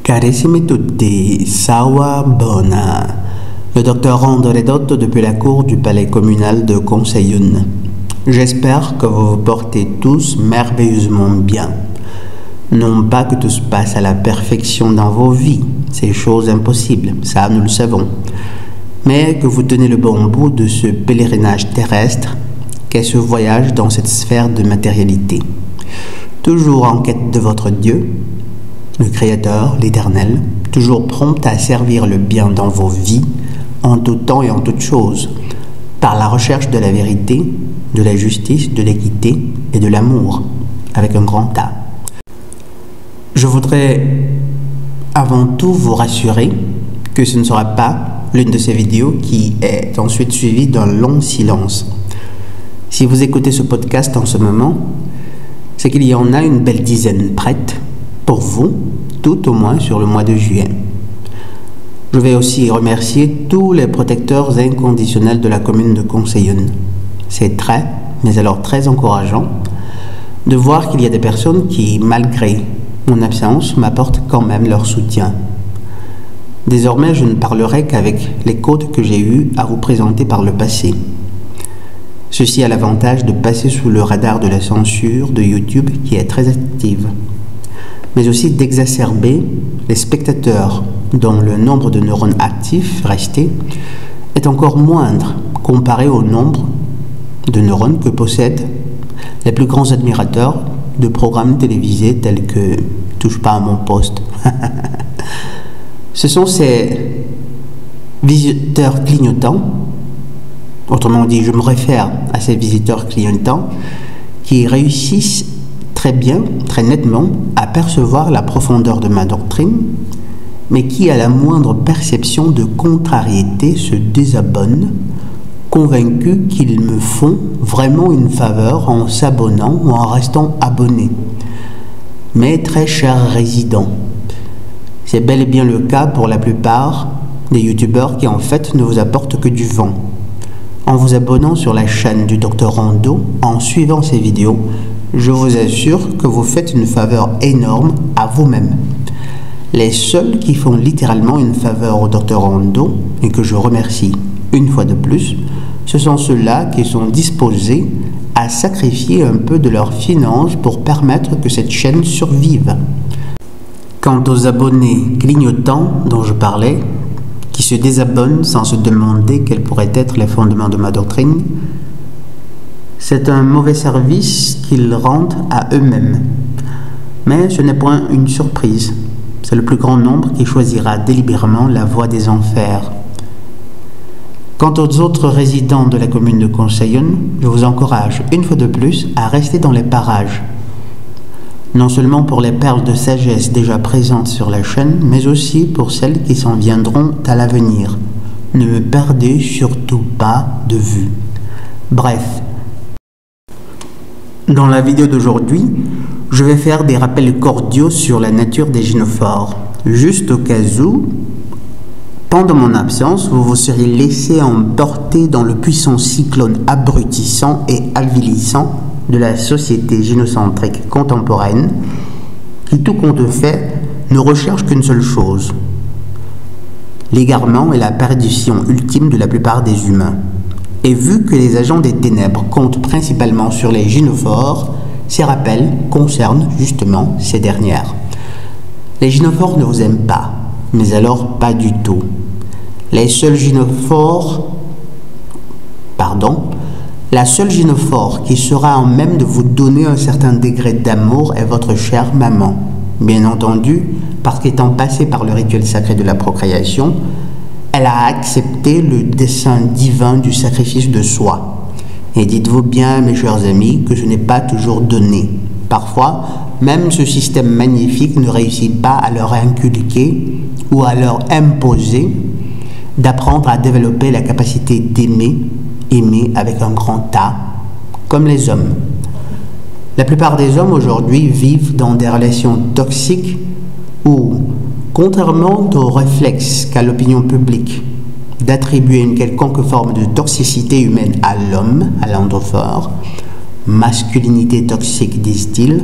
Carissimi tutti, Sawa Bona, le docteur Rondo Redotto depuis la cour du palais communal de Conseillun. J'espère que vous vous portez tous merveilleusement bien. Non pas que tout se passe à la perfection dans vos vies, c'est chose impossible, ça nous le savons, mais que vous tenez le bon bout de ce pèlerinage terrestre qu'est ce voyage dans cette sphère de matérialité. Toujours en quête de votre Dieu, le Créateur, l'Éternel, toujours prompt à servir le bien dans vos vies, en tout temps et en toutes choses, par la recherche de la vérité, de la justice, de l'équité et de l'amour, avec un grand A. Je voudrais avant tout vous rassurer que ce ne sera pas l'une de ces vidéos qui est ensuite suivie d'un long silence. Si vous écoutez ce podcast en ce moment, c'est qu'il y en a une belle dizaine prête pour vous, tout au moins sur le mois de juillet. Je vais aussi remercier tous les protecteurs inconditionnels de la commune de Conseillun. C'est très, mais alors très encourageant de voir qu'il y a des personnes qui, malgré mon absence, m'apportent quand même leur soutien. Désormais, je ne parlerai qu'avec les codes que j'ai eu à vous présenter par le passé. Ceci a l'avantage de passer sous le radar de la censure de YouTube qui est très active, mais aussi d'exacerber les spectateurs dont le nombre de neurones actifs restés est encore moindre comparé au nombre de neurones que possèdent les plus grands admirateurs de programmes télévisés tels que « Touche pas à mon poste ». Ce sont ces visiteurs clignotants, autrement dit, je me réfère à ces visiteurs clignotants qui réussissent très bien, très nettement, à percevoir la profondeur de ma doctrine, mais qui, à la moindre perception de contrariété, se désabonnent, convaincus qu'ils me font vraiment une faveur en s'abonnant ou en restant abonnés. Mais très chers résidents, c'est bel et bien le cas pour la plupart des youtubeurs qui en fait ne vous apportent que du vent. En vous abonnant sur la chaîne du Dr Rondo, en suivant ces vidéos, je vous assure que vous faites une faveur énorme à vous-même. Les seuls qui font littéralement une faveur au Dr Rondo, et que je remercie une fois de plus, ce sont ceux-là qui sont disposés à sacrifier un peu de leurs finances pour permettre que cette chaîne survive. Quant aux abonnés clignotants dont je parlais, qui se désabonnent sans se demander quels pourraient être les fondements de ma doctrine, c'est un mauvais service qu'ils rendent à eux-mêmes. Mais ce n'est point une surprise. C'est le plus grand nombre qui choisira délibérément la voie des enfers. Quant aux autres résidents de la commune de Conseillun, je vous encourage une fois de plus à rester dans les parages. Non seulement pour les perles de sagesse déjà présentes sur la chaîne, mais aussi pour celles qui s'en viendront à l'avenir. Ne me perdez surtout pas de vue. Bref. Dans la vidéo d'aujourd'hui, je vais faire des rappels cordiaux sur la nature des gynophores, juste au cas où, pendant mon absence, vous vous seriez laissé emporter dans le puissant cyclone abrutissant et avilissant de la société gynocentrique contemporaine, qui tout compte fait ne recherche qu'une seule chose, l'égarement et la perdition ultime de la plupart des humains. Et vu que les agents des ténèbres comptent principalement sur les gynophores, ces rappels concernent justement ces dernières. Les gynophores ne vous aiment pas, mais alors pas du tout. La seule gynophore qui sera en même de vous donner un certain degré d'amour est votre chère maman. Bien entendu, parce qu'étant passée par le rituel sacré de la procréation, elle a accepté le dessein divin du sacrifice de soi. Et dites-vous bien, mes chers amis, que ce n'est pas toujours donné. Parfois, même ce système magnifique ne réussit pas à leur inculquer ou à leur imposer d'apprendre à développer la capacité d'aimer, aimer avec un grand A, comme les hommes. La plupart des hommes aujourd'hui vivent dans des relations toxiques où, contrairement au réflexe qu'a l'opinion publique d'attribuer une quelconque forme de toxicité humaine à l'homme, à l'androphore, masculinité toxique disent-ils,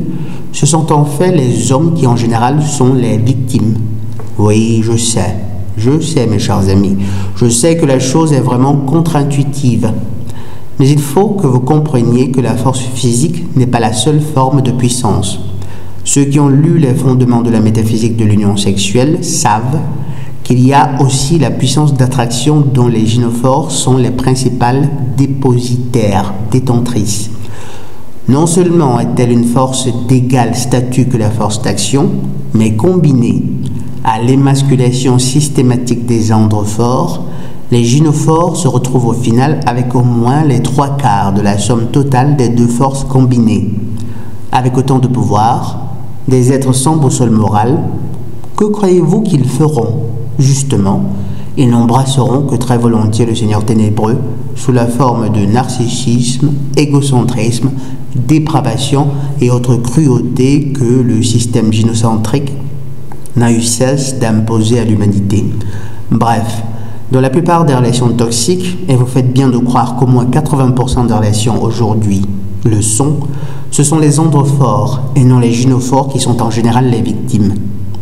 ce sont en fait les hommes qui en général sont les victimes, Oui, je sais mes chers amis, je sais que la chose est vraiment contre-intuitive. Mais il faut que vous compreniez que la force physique n'est pas la seule forme de puissance. Ceux qui ont lu les fondements de la métaphysique de l'union sexuelle savent qu'il y a aussi la puissance d'attraction dont les gynophores sont les principales dépositaires, détentrices. Non seulement est-elle une force d'égal statut que la force d'action, mais combinée à l'émasculation systématique des androphores, les gynophores se retrouvent au final avec au moins les 3/4 de la somme totale des deux forces combinées. Avec autant de pouvoir, des êtres sans boussole morale, que croyez-vous qu'ils feront? Justement, ils n'embrasseront que très volontiers le Seigneur ténébreux sous la forme de narcissisme, égocentrisme, dépravation et autres cruautés que le système gynocentrique n'a eu cesse d'imposer à l'humanité. Bref, dans la plupart des relations toxiques, et vous faites bien de croire qu'au moins 80% des relations aujourd'hui le sont, ce sont les androphores et non les gynophores qui sont en général les victimes.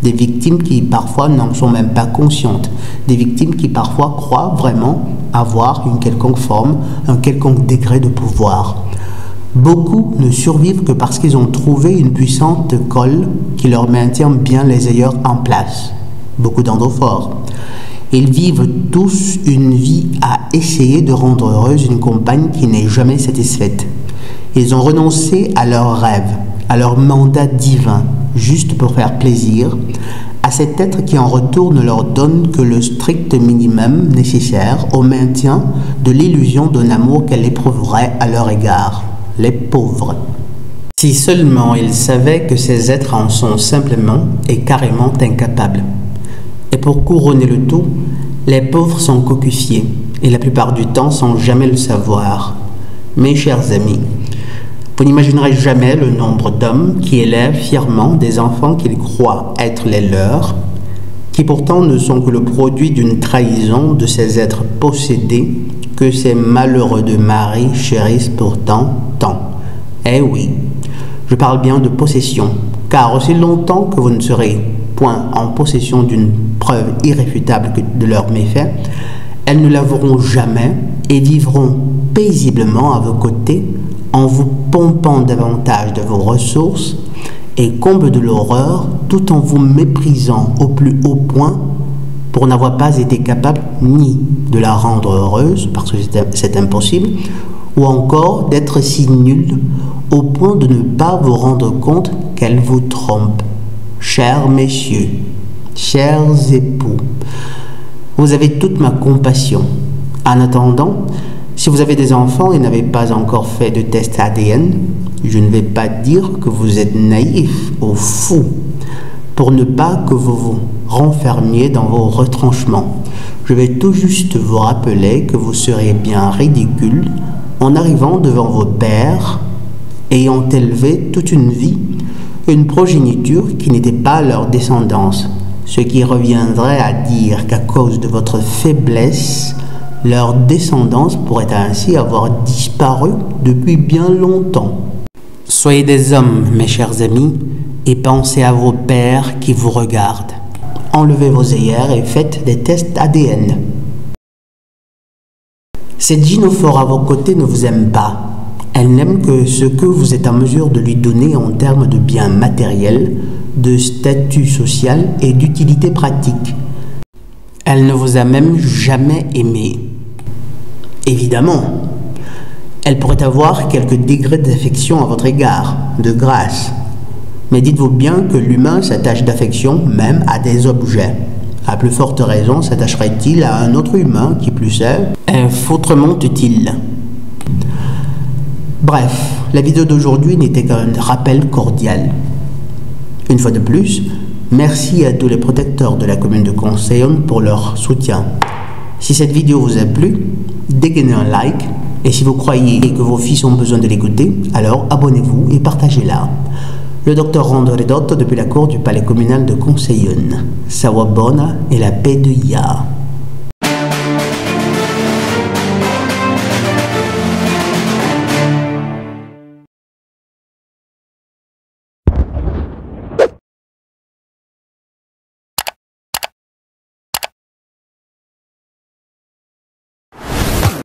Des victimes qui parfois n'en sont même pas conscientes, des victimes qui parfois croient vraiment avoir une quelconque forme, un quelconque degré de pouvoir. Beaucoup ne survivent que parce qu'ils ont trouvé une puissante colle qui leur maintient bien les ailleurs en place. Beaucoup d'androphores. Ils vivent tous une vie à essayer de rendre heureuse une compagne qui n'est jamais satisfaite. Ils ont renoncé à leurs rêves, à leur mandat divin, juste pour faire plaisir à cet être qui en retour ne leur donne que le strict minimum nécessaire au maintien de l'illusion d'un amour qu'elle éprouverait à leur égard. Les pauvres. Si seulement ils savaient que ces êtres en sont simplement et carrément incapables. Et pour couronner le tout, les pauvres sont cocufiés et la plupart du temps sans jamais le savoir. Mes chers amis, vous n'imaginerez jamais le nombre d'hommes qui élèvent fièrement des enfants qu'ils croient être les leurs, qui pourtant ne sont que le produit d'une trahison de ces êtres possédés que ces malheureux de mari chérissent pourtant tant. Eh oui, je parle bien de possession, car aussi longtemps que vous ne serez point en possession d'une preuve irréfutable de leurs méfaits, elles ne l'avoueront jamais et vivront paisiblement à vos côtés en vous pompant davantage de vos ressources et comble de l'horreur, tout en vous méprisant au plus haut point pour n'avoir pas été capable ni de la rendre heureuse, parce que c'est impossible, ou encore d'être si nul au point de ne pas vous rendre compte qu'elle vous trompe. Chers messieurs, chers époux, vous avez toute ma compassion. En attendant, si vous avez des enfants et n'avez pas encore fait de test ADN, je ne vais pas dire que vous êtes naïf ou fou, pour ne pas que vous vous renfermiez dans vos retranchements. Je vais tout juste vous rappeler que vous serez bien ridicule en arrivant devant vos pères, ayant élevé toute une vie, une progéniture qui n'était pas leur descendance, ce qui reviendrait à dire qu'à cause de votre faiblesse, leur descendance pourrait ainsi avoir disparu depuis bien longtemps. Soyez des hommes, mes chers amis, et pensez à vos pères qui vous regardent. Enlevez vos œillères et faites des tests ADN. Cette gynophore à vos côtés ne vous aime pas. Elle n'aime que ce que vous êtes en mesure de lui donner en termes de biens matériels, de statut social et d'utilité pratique. Elle ne vous a même jamais aimé. Évidemment, elle pourrait avoir quelques degrés d'affection à votre égard, de grâce. Mais dites-vous bien que l'humain s'attache d'affection même à des objets. À plus forte raison s'attacherait-il à un autre humain qui plus est foutrement utile. Bref, la vidéo d'aujourd'hui n'était qu'un rappel cordial. Une fois de plus, merci à tous les protecteurs de la commune de Conseillonne pour leur soutien. Si cette vidéo vous a plu, dégainez un like et si vous croyez que vos fils ont besoin de l'écouter, alors abonnez-vous et partagez-la. Le docteur Rondo Redotto depuis la cour du palais communal de Conseillonne. Sawabona et la paix de Yah.